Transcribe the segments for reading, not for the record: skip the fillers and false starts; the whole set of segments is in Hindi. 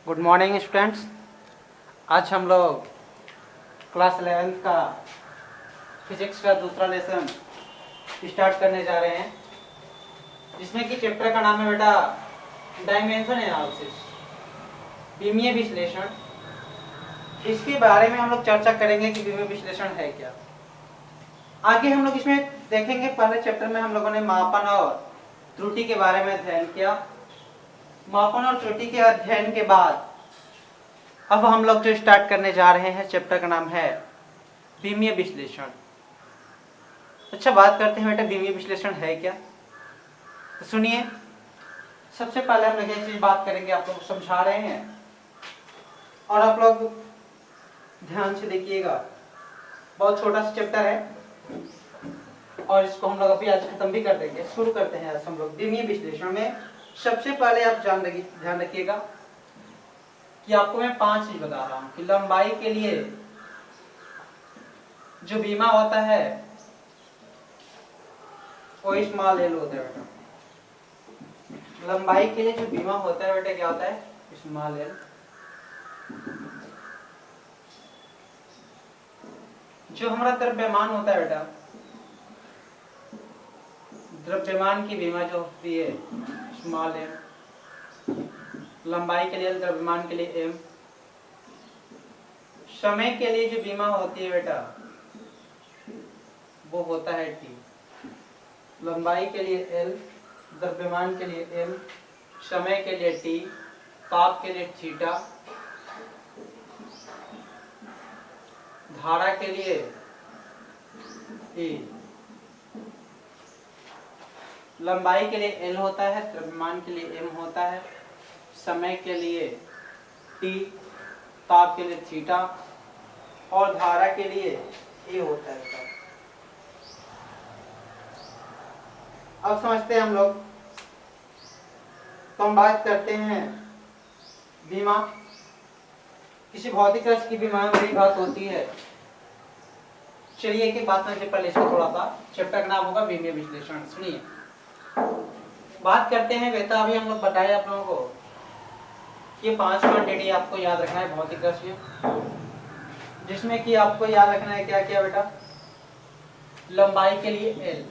Good morning students. आज हम लोग क्लास 11th का फिजिक्स का दूसरा लेसन स्टार्ट करने जा रहे हैं, जिसमें कि चैप्टर का नाम है बेटा डायमेंशन एनालिसिस, विमीय विश्लेषण। इसके बारे में हम लोग चर्चा करेंगे कि विमीय विश्लेषण है क्या। आगे हम लोग इसमें देखेंगे, पहले चैप्टर में हम लोगों ने मापन और त्रुटि के बारे में अध्ययन किया। मापन और त्रुटि के अध्ययन के बाद अब हम लोग जो स्टार्ट करने जा रहे हैं, चैप्टर का नाम है विमीय विश्लेषण। अच्छा, बात करते हैं बेटा विमीय विश्लेषण है क्या। तो सुनिए, सबसे पहले हम लोग एक चीज बात करेंगे, आप लोग समझा रहे हैं और आप लोग ध्यान से देखिएगा। बहुत छोटा सा चैप्टर है और इसको हम लोग अभी आज खत्म भी कर देंगे। शुरू करते हैं आज हम लोग विमीय विश्लेषण में। सबसे पहले आप ध्यान रखिएगा कि आपको मैं 5 चीज बता रहा हूं कि लंबाई के लिए जो बीमा होता है वो स्मॉल एल होता है बेटा। लंबाई के लिए जो बीमा होता है बेटा क्या होता है? Small L. जो हमारा द्रव्यमान होता है बेटा, द्रव्यमान की बीमा जो होती है स्मॉल एम। लंबाई के लिए द्रव्यमान के लिए एम। समय के लिए जो बीमा होती है बेटा वो होता है टी। लंबाई के लिए एल, द्रव्यमान के लिए एम, समय के लिए टी, ताप के लिए थीटा, धारा के लिए ए। लंबाई के लिए एल होता है, द्रव्यमान के लिए एम होता है, समय के लिए टी, ताप के लिए थीटा और धारा के लिए ए होता है। अब समझते हैं हम लोग। तो हम बात करते हैं बीमा। किसी भौतिक राशि की बीमा में बड़ी बात होती है। चलिए एक एक बात समझे पहले इसको थोड़ा सा। चैप्टर का नाम होगा विमीय विश्लेषण। सुनिए, बात करते हैं बेटा। अभी हम लोग बताए आप लोगों को ये 5 क्वांटिटी आपको याद रखना है भौतिक राशियों, जिसमें कि आपको याद रखना है क्या क्या बेटा। लंबाई के लिए एल,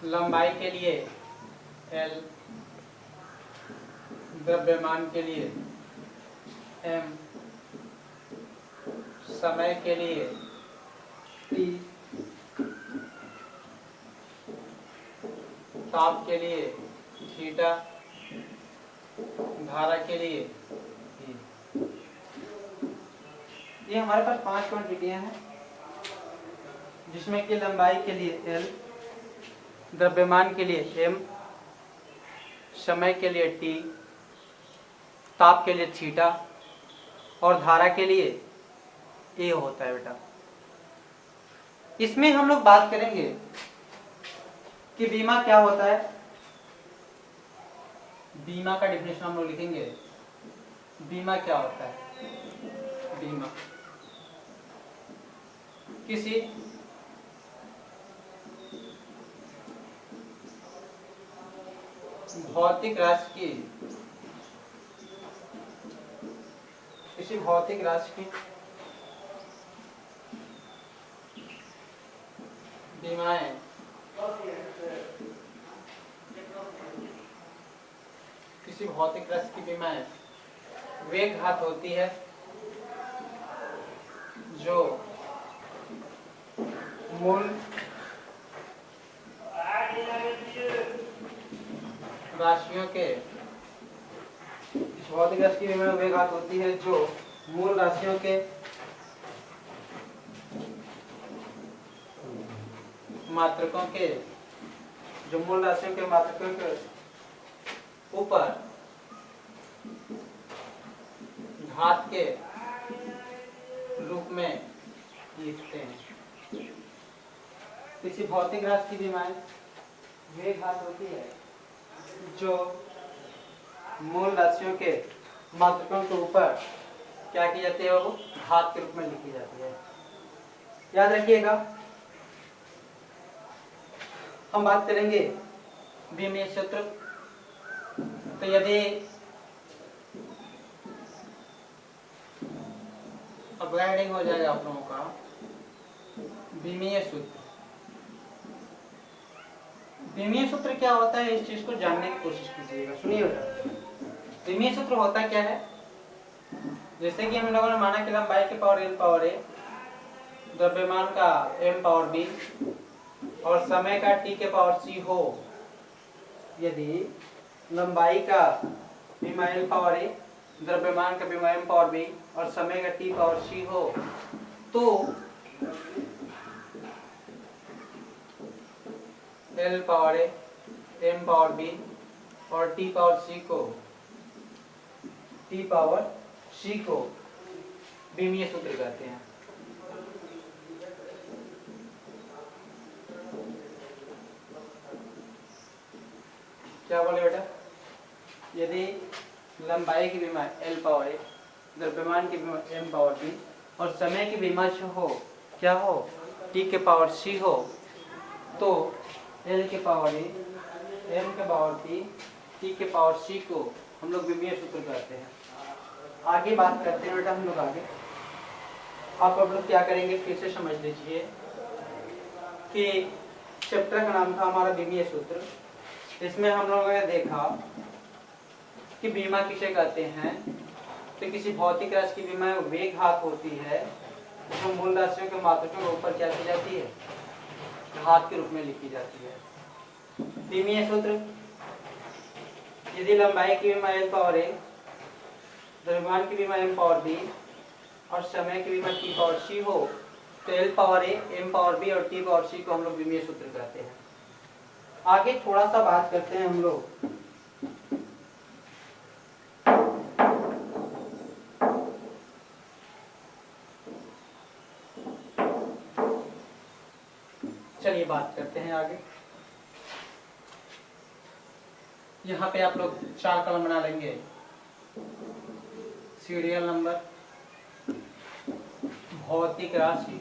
लंबाई के लिए एल, द्रव्यमान के लिए एम, समय के लिए टी, ताप के लिए थीटा, धारा के लिए ई। ये हमारे पास 5 क्वांटिटियां हैं, जिसमें कि लंबाई के लिए एल, द्रव्यमान के लिए एम, समय के लिए टी, ताप के लिए थीटा और धारा के लिए ए होता है बेटा। इसमें हम लोग बात करेंगे कि बीमा क्या होता है। बीमा का डेफिनेशन हम लोग लिखेंगे। बीमा क्या होता है? बीमा किसी भौतिक राशि की, किसी भौतिक राशि की बीमाएं किसी भौतिक राशि की बीमाएं वे घात होती है जो मूल राशियों के, इस भौतिक राशि की बीमाएं वे घात होती है जो मूल राशियों के मात्रकों के, जो मूल राशियों के मात्रकों के ऊपर घात के रूप में लिखते हैं। किसी भौतिक राशि की बीमाएं वे घात होती है जो मूल राशियों के मात्रकों के ऊपर क्या की जाती है, वो घात के रूप में लिखी जाती है। याद रखिएगा। हम बात करेंगे विमीय सूत्र। तो यदि अगला हेडिंग हो जाएगा आप लोगों का विमीय सूत्र। विमीय सूत्र क्या होता है, इस चीज को जानने की कोशिश कीजिएगा। सुनिए बेटा, विमीय सूत्र होता क्या है, जैसे कि हम लोगों ने माना कि लंबाई के पावर n पावर a, द्रव्यमान का m पावर b और समय का t के पावर c हो। यदि लंबाई का बीमा l पावर a, द्रव्यमान का बीमा m पावर b और समय का t पावर c हो, तो l power a, m power b और t पावर c को विमीय सूत्र कहते हैं। क्या बोले बेटा, यदि लंबाई की विमा l पावर a, द्रव्यमान की विमा m पावर b और समय की विमा हो क्या हो, t के पावर c हो, तो l के पावर a, m के पावर b, t के पावर c को हम लोग विमीय सूत्र कहते हैं। आगे बात करते हैं बेटा हम लोग आगे। आप लोग क्या करेंगे, फिर से समझ लीजिए कि चैप्टर का नाम था हमारा विमीय सूत्र। इसमें हम लोगों ने देखा कि बीमा किसे कहते हैं, तो किसी भौतिक राशि की बीमा वेग घात होती है, जो मूल राशियों के मात्रकों के ऊपर क्या की जाती है, घात के रूप में लिखी जाती है। विमीय सूत्र, यदि लंबाई की बीमा l पावर a, द्रव्यमान की बीमा m पावर b और समय की बीमा t पावर c हो, तो l power a, m power b और t पावर c को हम लोग विमीय सूत्र कहते हैं। आगे थोड़ा सा बात करते हैं हम लोग चलिए बात करते हैं आगे। यहाँ पे आप लोग 4 कॉलम बना लेंगे। सीरियल नंबर, भौतिक राशि,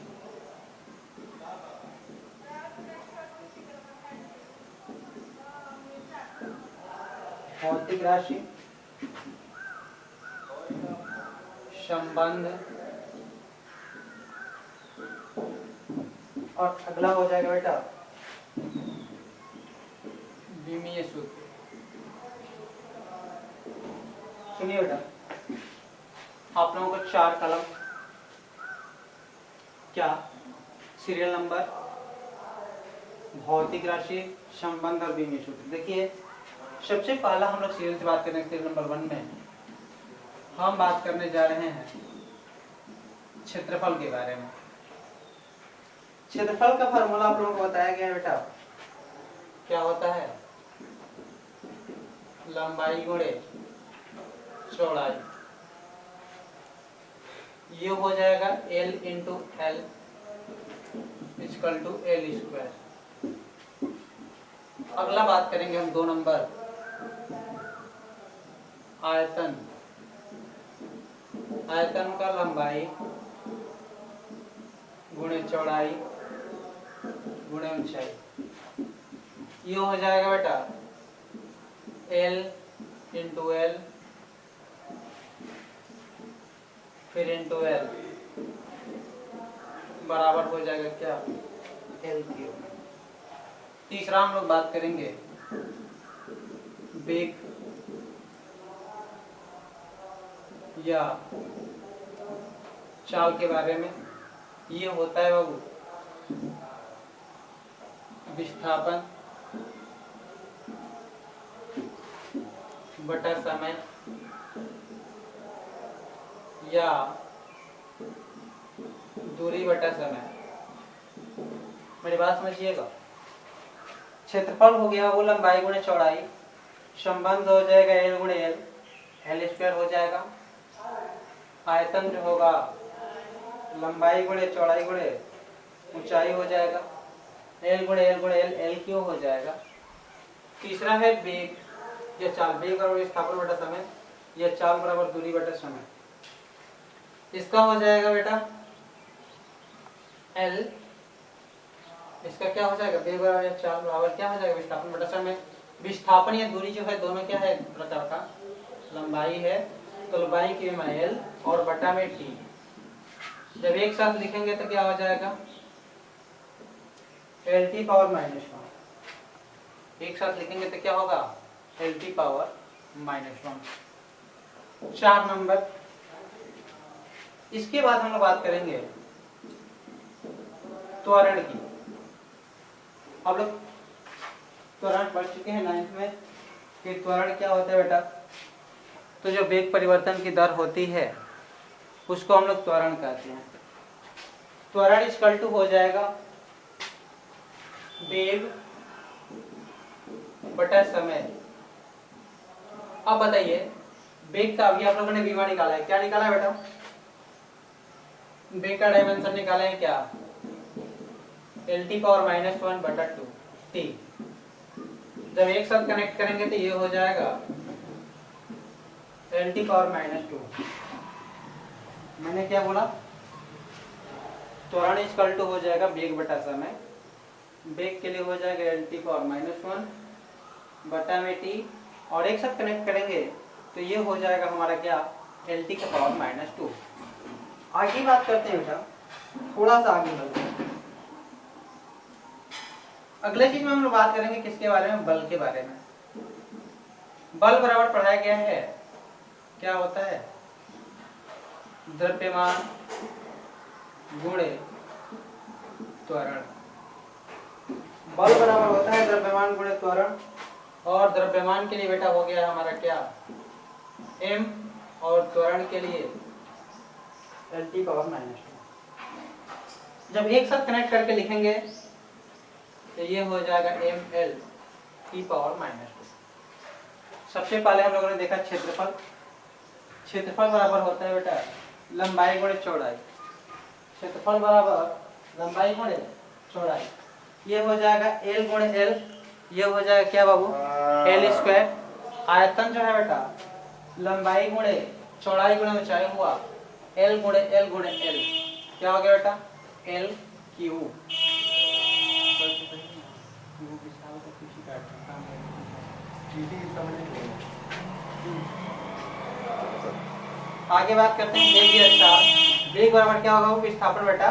संबंध और अगला हो जाएगा बेटा विमीय सूत्र। सुनिए बेटा, आप लोगों को 4 कलम, क्या, सीरियल नंबर, भौतिक राशि, संबंध और विमीय सूत्र। देखिए सबसे पहला हम लोग सीरियल से बात करेंगे। सीरियल नंबर 1 में हम बात करने जा रहे हैं क्षेत्रफल के बारे में। क्षेत्रफल का फार्मूला आप लोगों को बताया गया है बेटा, क्या होता है, लंबाई गुणे चौड़ाई, ये हो जाएगा L into L equal to L square. अगला बात करेंगे हम 2 नंबर, आयतन, आयतन का लंबाई गुणे चौड़ाई गुणे ऊंचाई, ये हो जाएगा बेटा L इंटू एल फिर इंटू एल बराबर हो जाएगा क्या, एल क्यूब। तीसरा हम लोग बात करेंगे वेग या चाल के बारे में। ये होता है बाबू विस्थापन बटा समय या दूरी बटा समय। मेरी बात समझिएगा, क्षेत्रफल हो गया वो लंबाई गुणे चौड़ाई, संबंध हो जाएगा एल गुणे एल, एल स्क्वायर हो जाएगा। आयतन जो होगा लंबाई गुणे चौड़ाई गुणे ऊंचाई हो जाएगा, एल गुणे एल गुणे एल, एल क्यों हो जाएगा। तीसरा है वेग या चाल, वेग बराबर विस्थापन बटा समय या चाल बराबर दूरी बटा समय। इसका हो जाएगा बेटा एल, इसका क्या हो जाएगा, वेग बराबर चाल बराबर क्या हो जाएगा विस्थापन बटा समय। विस्थापन या दूरी जो है दोनों क्या है, एक प्रकार का लंबाई है, तो लंबाई की विमा l और बटा में t। जब एक साथ लिखेंगे तो क्या हो जाएगा, lt पावर -1। एक साथ लिखेंगे तो क्या होगा, lt पावर -1। 4 नंबर। इसके बाद हम लोग बात करेंगे त्वरण की। अब लोग त्वरण पढ़ चुके हैं 9th में कि त्वरण क्या होता है बेटा। तो जो वेग परिवर्तन की दर होती है उसको हम लोग त्वरण कहते हैं। त्वरण इक्वल टू हो जाएगा वेग बटा समय। अब बताइए वेग का, अभी आप लोगों ने बीमा निकाला है, क्या निकाला है बेटा, वेग का डायमेंशन निकाला है क्या, lt पावर -1 बटा 2 t। जब एक साथ कनेक्ट करेंगे तो ये हो जाएगा lt पावर -2। मैंने क्या बोला, त्वरण इक्वल टू हो जाएगा वेग बटा समय। वेग के लिए हो जाएगा lt पावर -1 बटा में t, और एक साथ कनेक्ट करेंगे तो ये हो जाएगा हमारा क्या, lt का पावर -2। आगे बात करते हैं बेटा, थोड़ा सा आगे बढ़ते हैं। अगले चीज में हम लोग बात करेंगे किसके बारे में, बल के बारे में। बल बराबर पढ़ाया गया है, क्या होता है, द्रव्यमान गुणे त्वरण। बल बराबर होता है द्रव्यमान गुणे त्वरण, और द्रव्यमान के लिए बेटा हो गया हमारा क्या, m, और त्वरण के लिए lt पावर -2। जब एक साथ कनेक्ट करके लिखेंगे तो ये हो जाएगा ml t पावर -2। सबसे पहले हम लोगों ने देखा क्षेत्रफल। क्षेत्रफल बराबर होता है बेटा लंबाई गुणे चौड़ाई। क्षेत्रफल बराबर लंबाई गुणे चौड़ाई। ये हो जाएगा l गुणे l, ये हो जाएगा क्या बाबू, l²। आयतन जो है बेटा लंबाई गुणे चौड़ाई गुणे ऊंचाई हुआ l गुणे l गुणे l, क्या हो गया बेटा, l क्यूब। आगे बात करते हैं वेग या चाल। वेग बराबर क्या होगा, वो विस्थापन बटा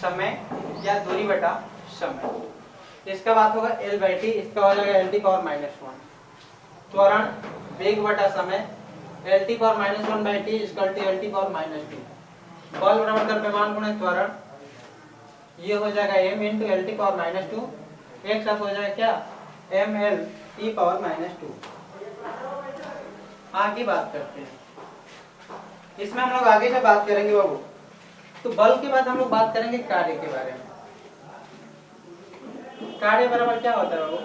समय या दूरी बटा समय। इसका बात होगा l/t, इसका हो जाएगा lt पावर -1। त्वरण वेग बटा समय lt power -1/t equal to lt power -2। बल बराबर द्रव्यमान गुणे त्वरण, ये हो जाएगा m इंटू lt पावर -2, एक साथ हो जाएगा क्या, ml t पावर -2। आगे बात करते हैं, इसमें हम लोग आगे से बात करेंगे बाबू। तो बल के बाद हम लोग बात करेंगे कार्य के बारे में। कार्य बराबर क्या होता है बाबू,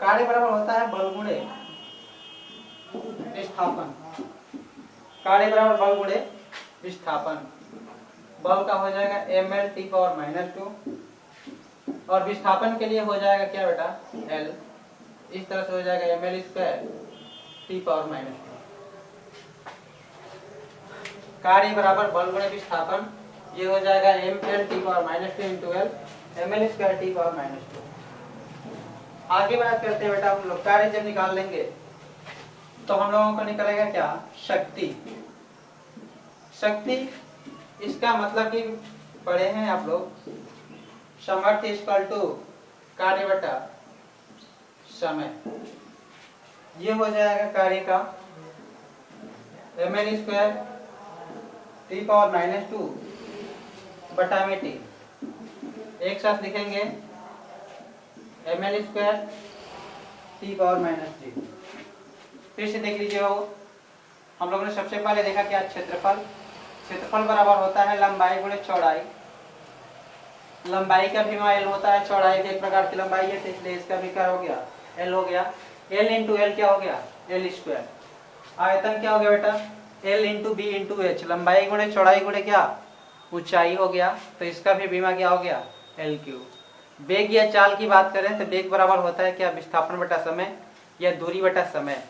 कार्य बराबर होता है बल गुणे विस्थापन। कार्य बराबर बल गुणे विस्थापन। बल का हो जाएगा ml t पावर -2, और विस्थापन के लिए हो जाएगा क्या बेटा, l। इस तरह से हो जाएगा ml² t पावर -2। कार्य बराबर बल गुणे विस्थापन, ये हो जाएगा ml t power -2 into l ml² t power -2। आगे बात करते हैं बेटा हम लोग, कार्य जब निकाल लेंगे तो हम लोगों को निकलेगा क्या, शक्ति। शक्ति इसका मतलब कि पढ़े हैं आप लोग, सामर्थ्य इक्वल टू कार्य बटा समय। ये हो जाएगा कार्य का ml² t पावर -2 बटा में t। एक साथ लिखेंगे ml² t पावर -3। फिर से देख लीजिए वो, हम लोगों ने सबसे पहले देखा क्या, क्षेत्रफल। क्षेत्रफल बराबर होता है लंबाई गुणे चौड़ाई। लंबाई का भी l होता है, चौड़ाई की एक प्रकार की लंबाई है, तो इसलिए इसका भी क्या हो गया, l हो गया। l इंटू l क्या हो गया, l²। आयतन क्या हो गया बेटा, l into b into h। लंबाई गुणे चौड़ाई गुणे क्या, ऊंचाई हो गया, तो इसका भी बीमा क्या हो गया, l³। वेग या चाल की बात करें तो वेग बराबर होता है क्या, विस्थापन बटा समय या दूरी बटा समय।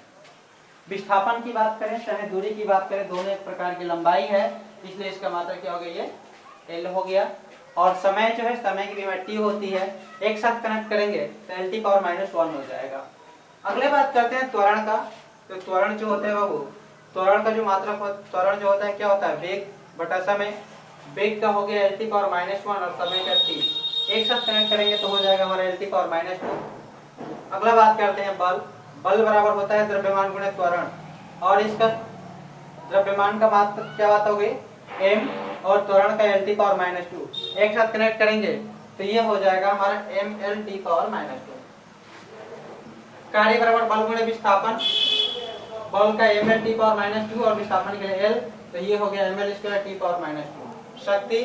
विस्थापन की बात करें चाहे दूरी की बात करें, दोनों एक प्रकार की लंबाई है, इसलिए इसका मात्रा क्या हो गया, ये l हो गया। और समय जो है, समय की विमा t होती है, एक साथ कनेक्ट करेंगे तो l t पावर -1 हो जाएगा। अगले बात करते हैं त्वरण का। तो त्वरण जो होता है वो, त्वरण का जो मात्रक, त्वरण जो होता है क्या होता है, वेग बटा समय। वेग का हो गया l t पावर -1 और समय का t, एक साथ कनेक्ट करेंगे तो हो जाएगा हमारा l t पावर -2। अगला बात करते हैं बल। बल बराबर होता है द्रव्यमान गुणित त्वरण, और इसका द्रव्यमान का मात्रक क्या बात हो गई, m, और त्वरण का l t पावर -2, एक साथ कनेक्ट करेंगे तो ये हो जाएगा हमारा m l t पावर -2। कार्य बराबर बल गुणित विस्थापन, बल का m l t पावर -2 और विस्थापन के लिए l, तो ये हो गया m l square t power -2। शक्ति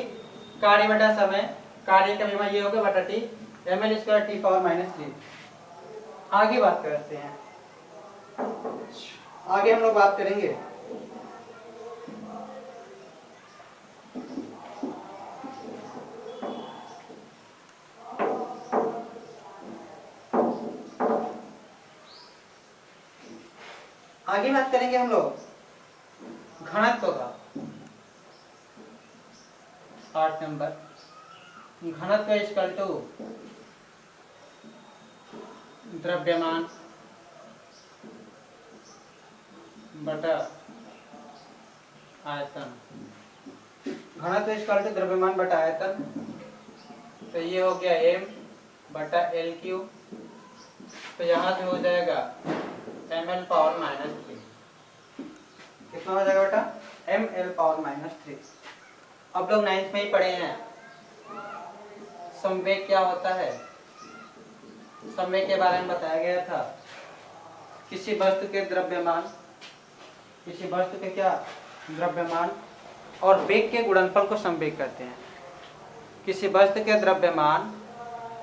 कार्य बटा समय, कार्य का विमा ये होगा बटा t, m l square t power -3। आगे बात करते हैं, आगे हम लोग बात करेंगे हम लोग घनत्व का। 8 नंबर, घनत्व इक्वल टू द्रव्यमान बटा आयतन। घनत्व इक्वल टू द्रव्यमान बटा आयतन, तो ये हो गया m बटा एल क्यूब, तो यहाँ से हो जाएगा ml पावर -3। कितना हो जाएगा बेटा, ml पावर -3। अब लोग 9th में ही पढ़े हैं संवेग क्या होता है। संवेग के बारे में बताया गया था, किसी वस्तु के द्रव्यमान, किसी वस्तु के क्या द्रव्यमान और वेग के गुणनफल को संवेग कहते हैं। किसी वस्तु के द्रव्यमान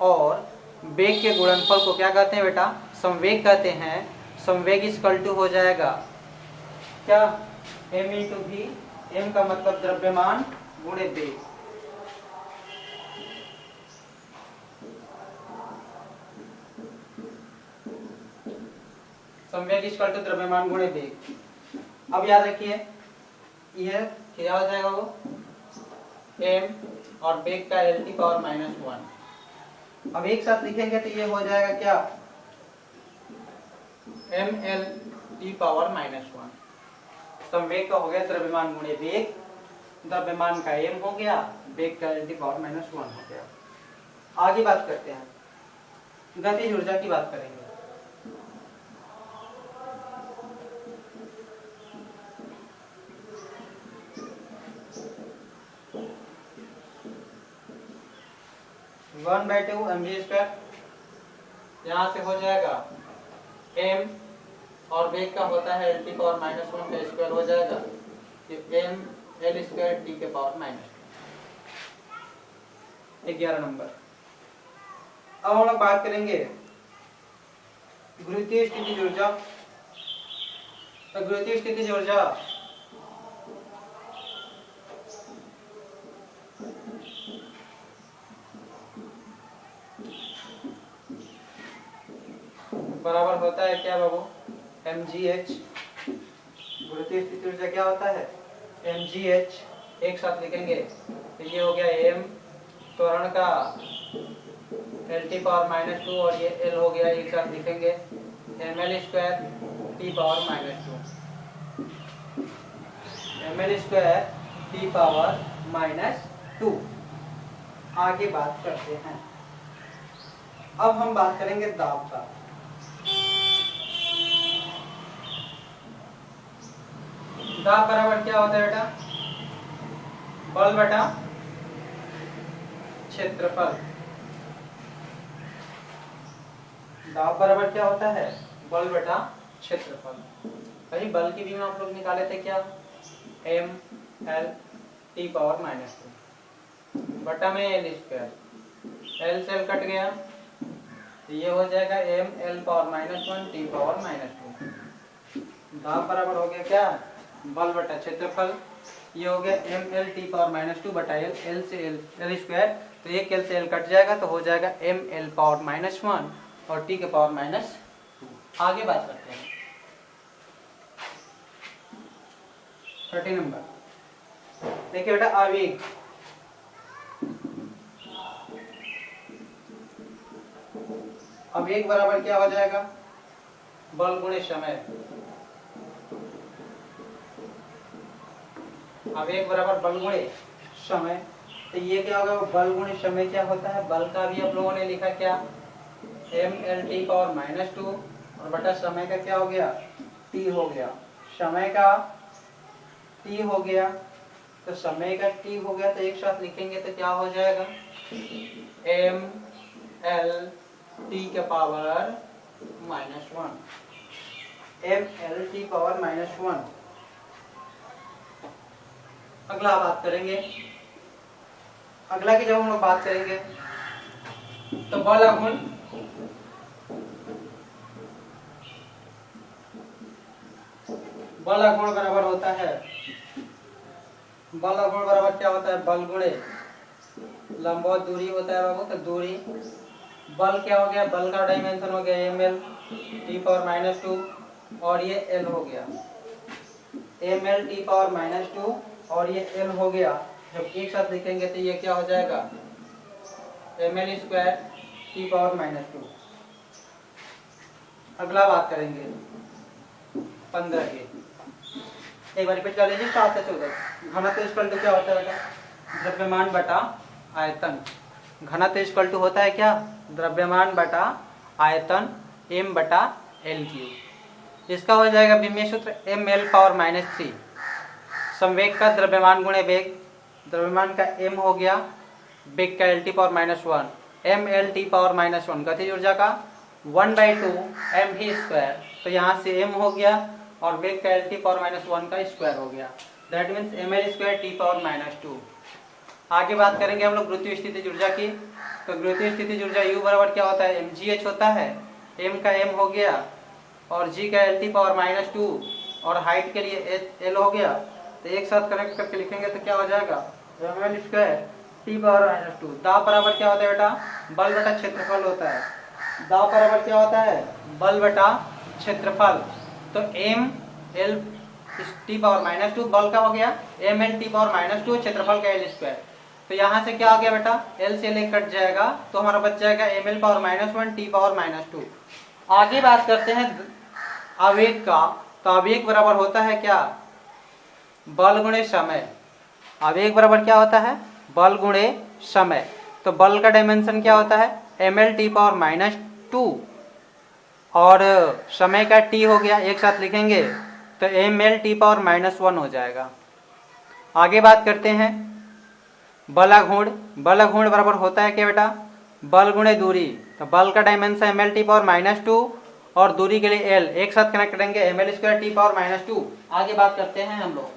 और वेग के गुणनफल को क्या कहते हैं बेटा, संवेग कहते हैं। संवेग इक्वल टू हो जाएगा क्या, m इंटू भी, m का मतलब द्रव्यमान गुणे वेग। संवेग इक्वल टू द्रव्यमान गुणे वेग। अब याद रखिए यह क्या हो जाएगा, वो m और वेग का l t पावर -1। अब एक साथ लिखेंगे तो ये हो जाएगा क्या, m l t पावर -1। संवेग का हो गया द्रव्यमान गुणे वेग, द्रव्यमान का m हो गया, वेग का l t पावर -1 हो गया। आगे बात करते हैं, गतिज ऊर्जा की बात करेंगे। वन बाई टू mv², यहाँ से हो जाएगा m और वेग का होता है l t पावर -1 का स्क्वायर हो जाएगा, m l स्क्वायर t के पावर -2। 11 नंबर। अब हम लोग बात करेंगे गुरुत्वीय स्थितिज ऊर्जा। तो गुरुत्वीय स्थितिज ऊर्जा बराबर होता है क्या बाबू, mgh। गुरुत्वीय स्थितिज ऊर्जा क्या होता है, mgh। एक साथ लिखेंगे तो ये हो गया m, त्वरण का l t पावर -2 और ये l हो गया, एक साथ लिखेंगे ml square t power -2, ml square t power -2। आगे बात करते हैं, अब हम बात करेंगे दाब का। दाब बराबर क्या होता है बेटा, बल बटा क्षेत्रफल। दाब बराबर क्या होता है, बल बटा क्षेत्रफल। भाई बल की भी में आप लोग निकाले थे क्या, m l t पावर -2 बटा में l स्क्वायर, l से l कट गया तो ये हो जाएगा m l power -1 t power -2। दाब बराबर हो गया क्या, बल बटा क्षेत्रफल। ये हो गया m l t पावर -2 बटा l, l से l स्क्वायर, तो एक l से l कट जाएगा तो हो जाएगा m l पावर -1 और t के पावर -2। आगे बात करते हैं 30 नंबर। देखिए बेटा, आवेग। अब एक बराबर क्या हो जाएगा, बल गुणे समय। अब एक बराबर बल गुणे समय, तो ये क्या होगा, बल गुणे समय क्या होता है, बल का भी आप लोगों ने लिखा क्या, mL t⁻⁻2 और बटा समय का क्या हो गया, t हो गया। समय का t हो गया, तो समय का t हो गया, तो एक साथ लिखेंगे तो क्या हो जाएगा, mL t⁻⁻1 mL t⁻⁻1। अगला बात करेंगे, अगला की जब हम लोग बात करेंगे तो बल गुण बराबर होता है, बल गुण बराबर क्या होता है, बल गुणे लंबवत दूरी होता है बाबू। तो दूरी, बल क्या हो गया, बल का डायमेंशन हो गया mL t⁻⁻2 और ये L हो गया, mL t⁻⁻2 और ये L हो गया। जब एक साथ लिखेंगे तो ये क्या हो जाएगा, mL² t⁻⁻2। अगला बात करेंगे 15 की, एक बार रिपीट कर लीजिए 7 से 14। घनत्व इक्वल टू क्या होता है बेटा, द्रव्यमान बटा आयतन। घनत्व इक्वल टू होता है क्या, द्रव्यमान बटा आयतन m/L3। इसका हो जाएगा विमीय सूत्र mL⁻⁻3। संवेग का द्रव्यमान गुणे वेग, द्रव्यमान का m हो गया, वेग का L⁻⁻1 mL⁻⁻1, गतिज ऊर्जा का 1/2 mv²। तो यहाँ से m हो गया और वेग का L⁻⁻1 का स्क्वायर हो गया, दैट मीन्स mL² t⁻⁻2। आगे बात करेंगे हम लोग गुरुत्वीय स्थितिज ऊर्जा की। तो गुरुत्वीय स्थितिज ऊर्जा U बराबर क्या होता है, mgh होता है, m का m हो गया और g का L⁻⁻2 और हाइट के लिए L हो गया। तो एक साथ कनेक्ट करके लिखेंगे तो क्या हो जाएगा, mL² t⁻⁻2। दाब बराबर क्या होता है बेटा, बल बटा क्षेत्रफल होता है। दाब बराबर क्या होता है, बल बटा क्षेत्रफल। तो mL t⁻⁻2 बल का हो गया, mL t⁻⁻2 क्षेत्रफल का L²। तो यहाँ से क्या हो गया बेटा, L से L कट जाएगा तो हमारा बच जाएगा mL⁻⁻1 t⁻⁻2। आगे बात करते हैं आवेग का। तो आवेग बराबर होता है क्या, बल गुणे समय। आवेग बराबर क्या होता है, बल गुणे समय। तो बल का डायमेंशन क्या होता है, mL t⁻⁻2 और समय का t हो गया, एक साथ लिखेंगे तो mL t⁻⁻1 हो जाएगा। आगे बात करते हैं बलाघूर्ण। बलाघूर्ण बराबर होता है क्या बेटा, बल गुणे दूरी। तो बल का डायमेंशन mL t⁻⁻2 और दूरी के लिए L, एक साथ कनेक्ट करेंगे mL² t⁻⁻2। आगे बात करते हैं हम लोग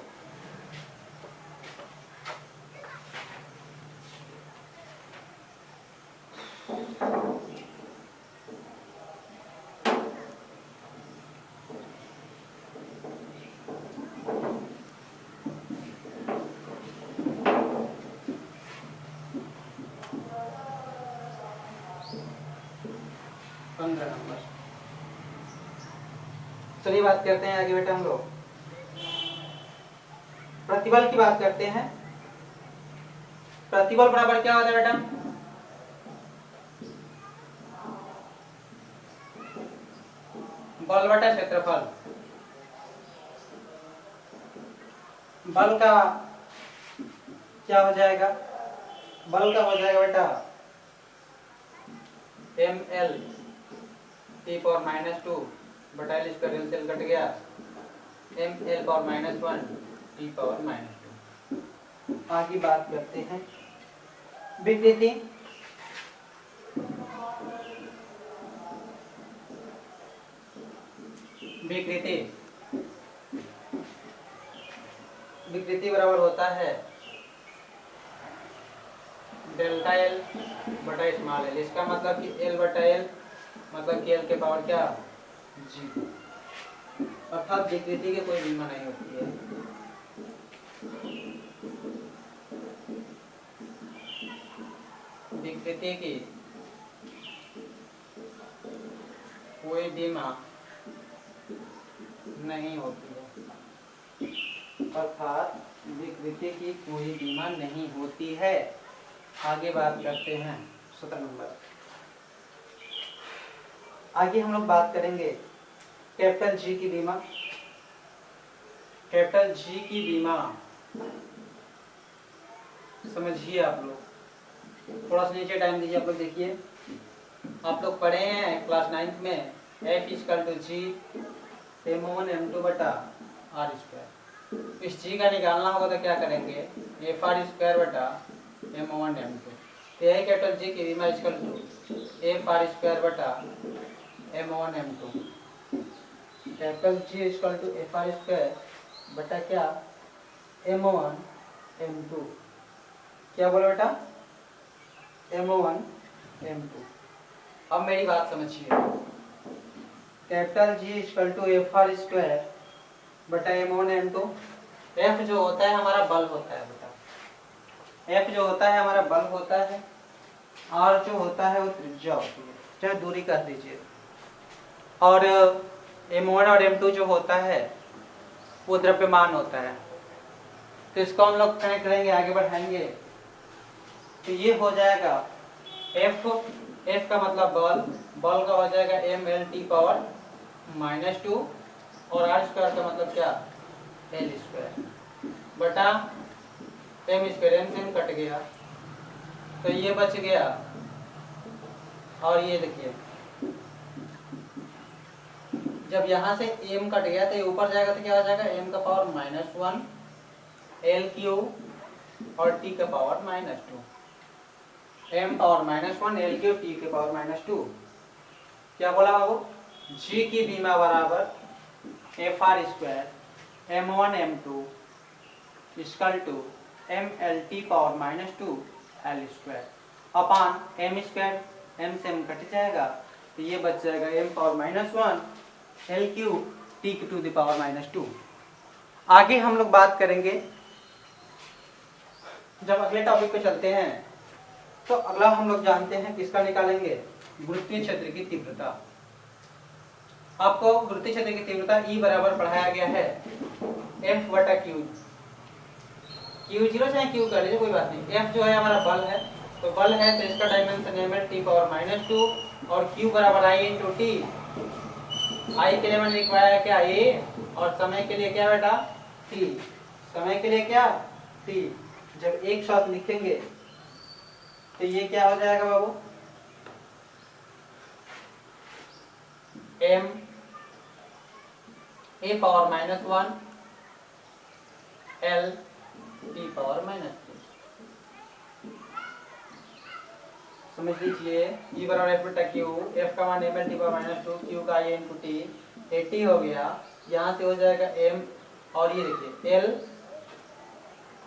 नंबर। चलिए बात करते हैं आगे बेटा, हम लोग प्रतिबल की बात करते हैं। प्रतिबल बराबर क्या होता है बेटा, बल बटा क्षेत्रफल। बल का क्या हो जाएगा, बल का हो जाएगा बेटा mL t⁻⁻2 बटा L स्क्वायर, L से L कट गया, mL⁻⁻1 t⁻⁻2। आगे बात करते हैं विकृति। विकृति विकृति बराबर होता है डेल्टा L बटा स्मॉल l। इसका मतलब कि L बटा L मतलब कि L के पावर क्या, G। अर्थात विकृति की कोई सीमा नहीं होती है। विकृति की कोई बीमा नहीं होती है, अर्थात विकृति की कोई बीमा नहीं होती है। आगे बात करते हैं 17 नंबर। आगे हम लोग बात करेंगे कैपिटल जी की बीमा। कैपिटल जी की बीमा समझिए आप लोग, थोड़ा सा नीचे टाइम दीजिए। आप लोग देखिए, आप लोग पढ़े हैं क्लास 9th में F equal to ji m1 m2 बटा r स्क्वायर। इस जी का निकालना होगा तो क्या करेंगे, एफ आर स्क्वायर बटा m1 m2। तो यही कैपिटल जी की बीमा equal to F R square बटा m1 m2। Capital G equal to F R square बटा क्या, m1 m2। क्या बोला बेटा, m1 m2। अब मेरी बात समझिए, capital G equal to F R square बटा m1 m2। एफ जो होता है हमारा बल होता है बेटा, एफ जो होता है हमारा बल होता है, आर जो होता है वो त्रिज्या होती है, चाहे दूरी कर दीजिए। और m1 और m2 जो होता है वो द्रव्यमान होता है। तो इसको हम लोग कनेक्ट करेंगे, आगे बढ़ाएंगे, तो ये हो जाएगा एफ, एफ का मतलब बल, बल का हो जाएगा एम एल टी पावर -2, और आर स्क्वायर का मतलब क्या, एल स्क्वायर बटा एम स्क्वायर। एम से एम कट गया तो ये बच गया, और ये देखिए जब यहाँ से m कट गया तो ये ऊपर जाएगा तो क्या हो जाएगा, m का पावर -1 एल क्यू और t का power -2। m power -1 L cube t के पावर -2। क्या बोला बाबू, g की बीमा बराबर F R square m1 m2 equal to M L T power -2 L square upon m स्क्वायर। m से m कट जाएगा तो ये बच जाएगा m power -1 L cube T to the power -2। आगे हम लोग बात करेंगे, जब अगले टॉपिक पे चलते हैं तो अगला हम लोग जानते हैं किसका निकालेंगे, गुरुत्वीय क्षेत्र की तीव्रता। आपको गुरुत्वीय क्षेत्र की तीव्रता E बराबर पढ़ाया गया है F बटा Q। Q0 चाहे Q कर लीजिए, कोई बात नहीं। F जो है हमारा बल है, तो बल है तो इसका डायमेंशन है t पावर -2, और Q बराबर I इंटू टी। I के लिए मैंने लिखवाया क्या, A, और समय के लिए क्या बेटा, T। समय के लिए क्या, T। जब एक साथ लिखेंगे तो ये क्या हो जाएगा बाबू, m a power -1 l t power -2। समझ लीजिए, E बराबर F बटा Q, F का मान m l t power -2, Q का I इंटू टी, AT हो गया, यहाँ से हो जाएगा m, और ये देखिए l,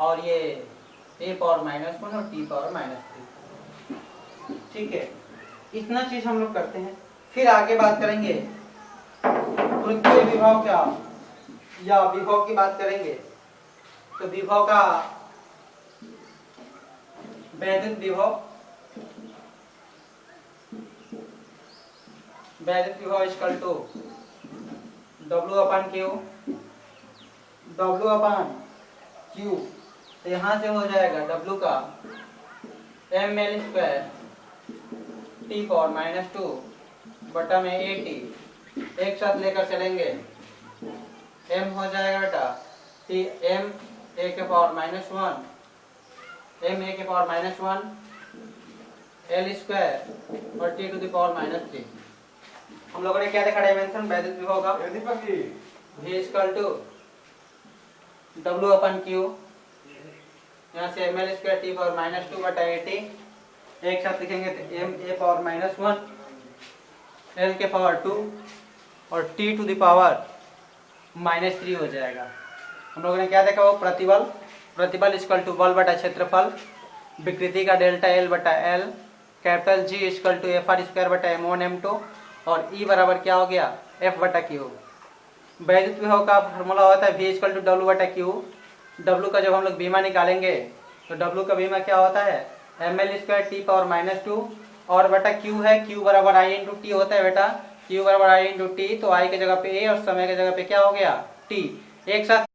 और ये a पावर -1 और t पावर -3। ठीक है, इतना चीज हम लोग करते हैं। फिर आगे बात करेंगे वृत्तीय विभव क्या, या विभव की बात करेंगे। तो विभव का वैद्युत विभव, वैद्युत विभव equal to W upon Q, W upon Q। तो यहाँ से हो जाएगा W का M L square T power -2 बटा में AT, एक साथ लेकर चलेंगे, m हो जाएगा बेटा टी, m a के पावर -1, m a के पावर -1 l स्क्वायर और t टू द पावर -3। हम लोगों ने क्या देखा डायमेंशन वैद्युत विभव का, v equal to W upon Q, यहाँ से ml स्क्वायर t पावर -2 बटा AT, एक साथ लिखेंगे तो m a पावर -1 l के पावर 2 और t टू द पावर -3 हो जाएगा। हम लोगों ने क्या देखा, वो प्रतिबल, प्रतिबल इक्वल टू बल बटा क्षेत्रफल, विकृति का डेल्टा L बटा L, capital G equal to F R square बटा m1 m2, और E बराबर क्या हो गया, F बटा Q। वैद्युत विभव का फॉर्मूला होता है V इक्वल टू W बटा Q। W का जब हम लोग बीमा निकालेंगे तो W का बीमा क्या होता है, ml स्क्वायर t पावर -2 और बटा Q है, Q बराबर I इंटू टी होता है बेटा, Q बराबर I इंटू टी। तो I की जगह पे A और समय की जगह पे क्या हो गया, T। एक साथ